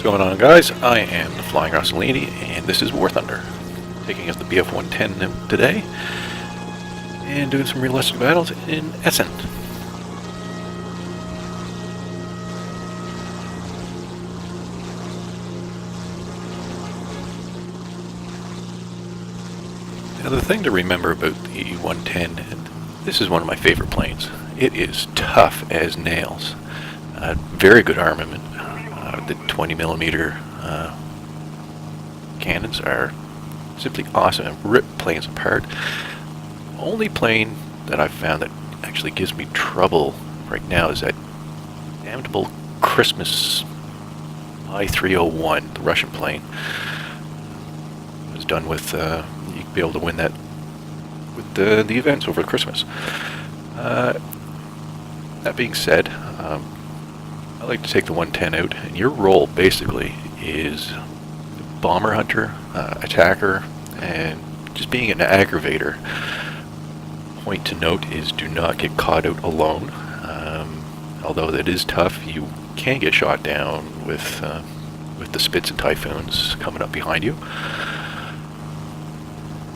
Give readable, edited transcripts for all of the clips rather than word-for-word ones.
What's going on, guys? I am the FlyingRossolini, and this is War Thunder. Taking up the Bf110 today, and doing some realistic battles in Essen. Now, the thing to remember about the 110, and this is one of my favorite planes, it is tough as nails. Very good armament. The 20mm cannons are simply awesome and rip planes apart. Only plane that I've found that actually gives me trouble right now is that damnable Christmas I-301, the Russian plane. It was done with, you'd be able to win that with the events over Christmas. That being said, I like to take the 110 out, and your role basically is bomber hunter, attacker, and just being an aggravator. Point to note is do not get caught out alone. Although that is tough, you can get shot down with the Spits and Typhoons coming up behind you.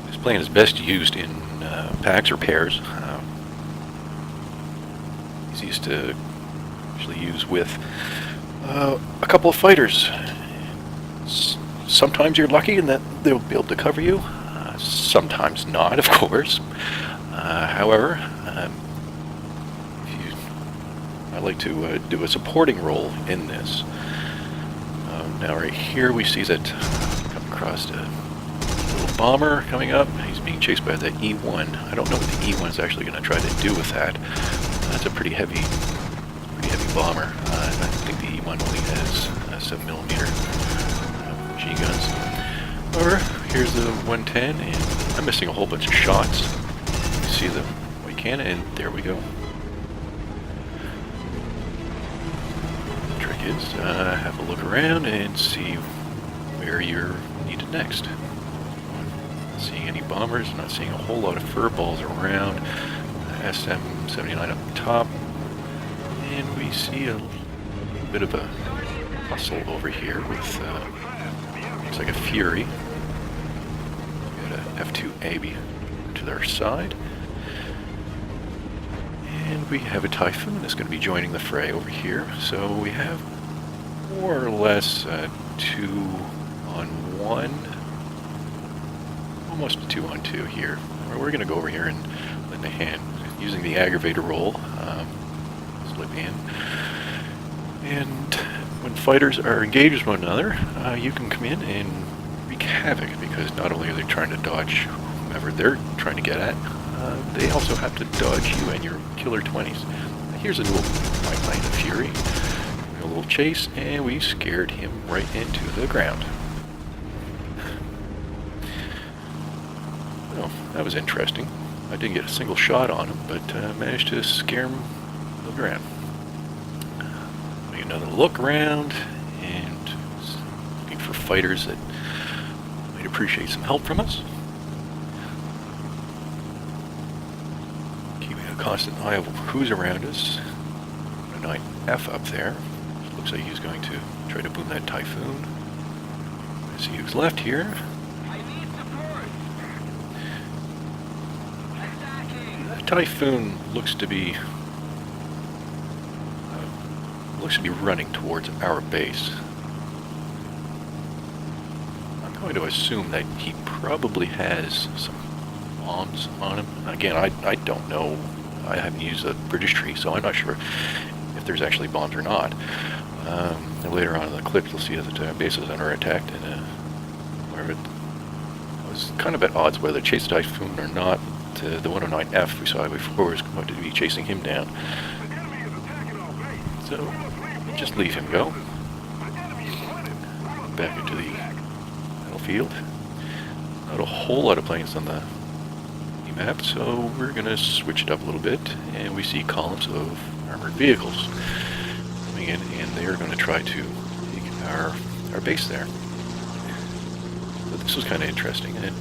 This plane is best used in packs or pairs. Easiest to actually use with a couple of fighters. Sometimes you're lucky in that they'll be able to cover you, sometimes not, of course. However, I like to do a supporting role in this. Now right here we see that come across a little bomber coming up. He's being chased by the E1. I don't know what the E1 is actually going to try to do with that. That's a pretty heavy bomber. I think the E1 only has 7mm machine guns. However, here's the 110, and I'm missing a whole bunch of shots. You see the white cannon, and there we go. The trick is have a look around and see where you're needed next. Not seeing any bombers, not seeing a whole lot of fur balls around. SM-79 up top. And we see a bit of a hustle over here with, looks like a Fury. We got a F2A to their side. And we have a Typhoon that's going to be joining the fray over here. So we have more or less 2-on-1, almost a 2-on-2 here. We're going to go over here and lend a hand using the aggravator role. Slip in. And when fighters are engaged with one another, you can come in and wreak havoc, because not only are they trying to dodge whomever they're trying to get at, they also have to dodge you and your killer 20s. Here's a little plane, the Fury. A little chase, and we scared him right into the ground. Well, that was interesting. I didn't get a single shot on him, but managed to scare him to the ground. Make another look around, and looking for fighters that might appreciate some help from us. Keeping a constant eye of who's around us. A 9F up there. Looks like he's going to try to boom that Typhoon. I see who's left here. Typhoon looks to be running towards our base. I'm going to assume that he probably has some bombs on him. Again, I don't know. I haven't used a British tree, so I'm not sure if there's actually bombs or not. And later on in the clip, you'll see that the base is under attack, and where it was kind of at odds whether to chase the Typhoon or not. The 109F we saw before was going to be chasing him down. So, just leave him go. Back into the battlefield. Not a whole lot of planes on the map, so we're going to switch it up a little bit, and we see columns of armored vehicles coming in, and they're going to try to take our base there. So this was kind of interesting. And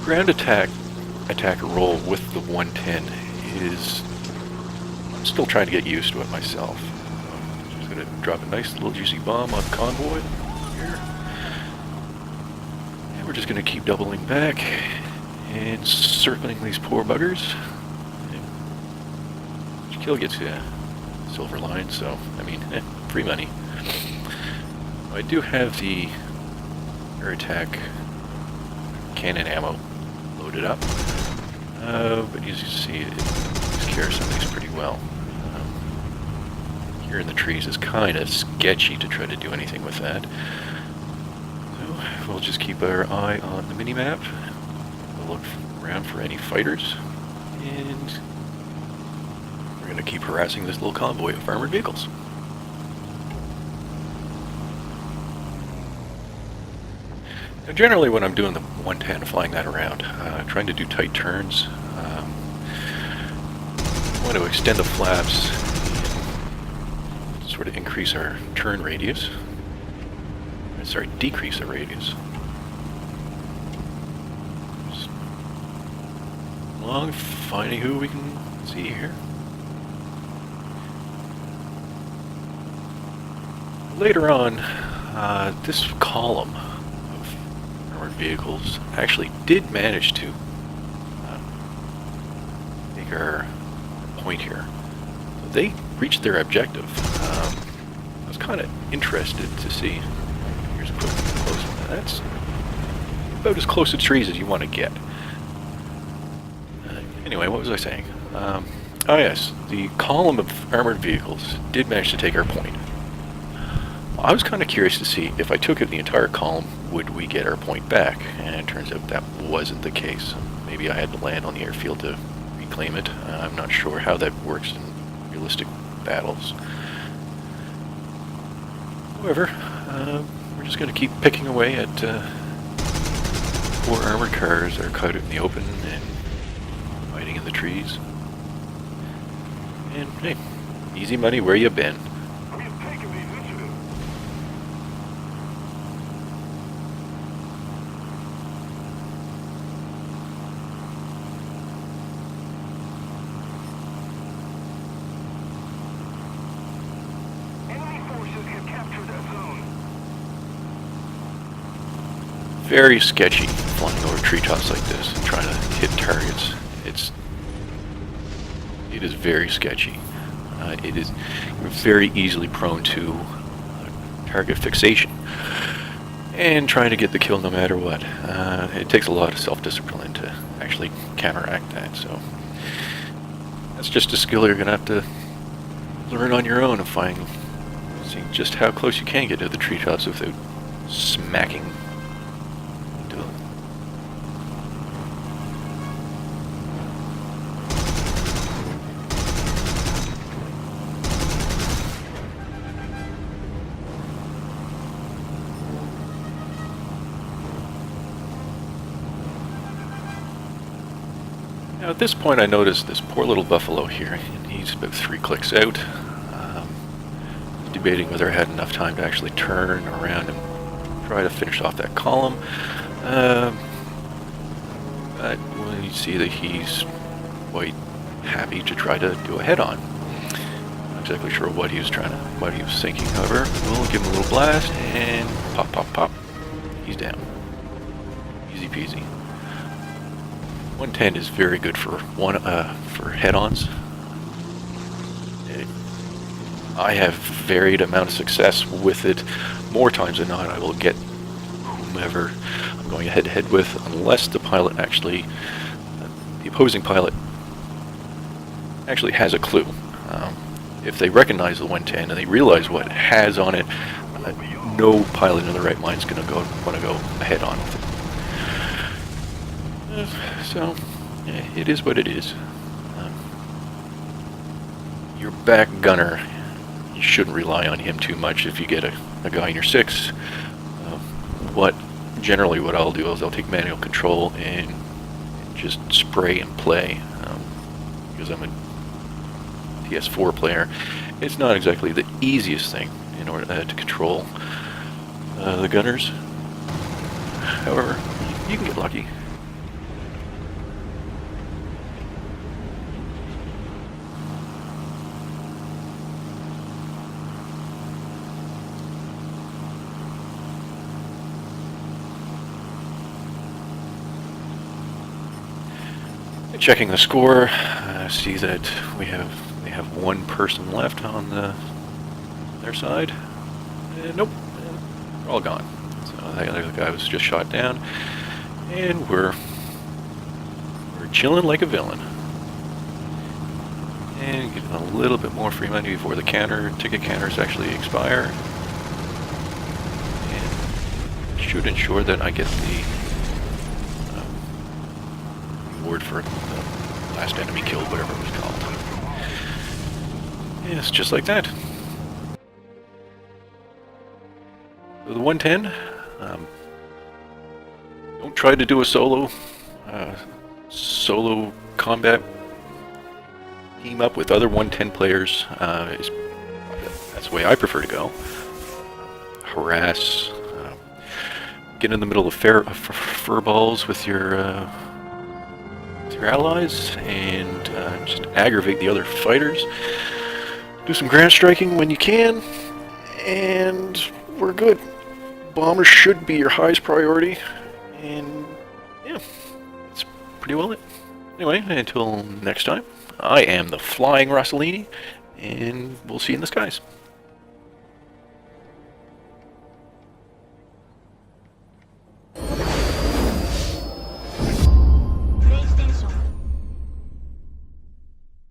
ground attacker role with the 110 is, I'm still trying to get used to it myself. Just going to drop a nice little juicy bomb on the convoy. here. And we're just going to keep doubling back and circling these poor buggers. Each kill gets you a silver line, so, I mean, free money. I do have the air attack cannon ammo loaded up, but as you see, it takes care of some of these pretty well. Here in the trees is kind of sketchy to try to do anything with that. So we'll just keep our eye on the mini-map. We'll look around for any fighters, and we're going to keep harassing this little convoy of armored vehicles. Now, generally when I'm doing the 110, flying that around, trying to do tight turns, I want to extend the flaps, sort of increase our turn radius. Sorry, decrease the radius. Just along, finding who we can see here. Later on, this column of armored vehicles actually did manage to make our point here. So they reached their objective. I was kind of interested to see. Here's a quick close one. That's about as close to trees as you want to get. Anyway, what was I saying? Oh yes, the column of armored vehicles did manage to take our point. I was kind of curious to see if I took it the entire column, would we get our point back? And it turns out that wasn't the case. Maybe I had to land on the airfield to reclaim it. I'm not sure how that works in realistic battles. However, we're just going to keep picking away at poor armored cars that are caught in the open and hiding in the trees. And hey, easy money where you been. Very sketchy flying over treetops like this and trying to hit targets. It is very sketchy. It is very easily prone to target fixation and trying to get the kill no matter what. It takes a lot of self-discipline to actually counteract that. So that's just a skill you're going to have to learn on your own and seeing just how close you can get to the treetops without smacking into them. Now at this point I noticed this poor little buffalo here, and he's about 3 clicks out. Debating whether I had enough time to actually turn around and try to finish off that column. But when you see that he's quite happy to try to do a head-on. Not exactly sure what he was thinking, however. We'll give him a little blast and pop, pop, pop. He's down. Easy peasy. 110 is very good for head-ons. I have varied amount of success with it. More times than not, I will get whomever I'm going head-to-head with, unless the pilot actually, the opposing pilot actually has a clue. If they recognize the 110 and they realize what it has on it, no pilot in their right mind is going to want to go head-on with it. So, yeah, it is what it is. Your back gunner, you shouldn't rely on him too much if you get a guy in your 6. Generally what I'll do is I'll take manual control and just spray and play. Because I'm a PS4 player, it's not exactly the easiest thing in order to control the gunners. However, you can get lucky. Checking the score, see that they have one person left on their side. Nope, they're all gone. So that other guy was just shot down, and we're chilling like a villain. And getting a little bit more free money before the ticket counters actually expire. And should ensure that I get the reward for the last enemy killed, whatever it was called. Yes, just like that. So the 110, don't try to do a solo combat team up with other 110 players. That's the way I prefer to go. Harass, get in the middle of fur balls with your allies, and just aggravate the other fighters. Do some ground striking when you can, and we're good. Bombers should be your highest priority, and yeah, that's pretty well it. Anyway, until next time, I am the Flying Rossolini, and we'll see you in the skies.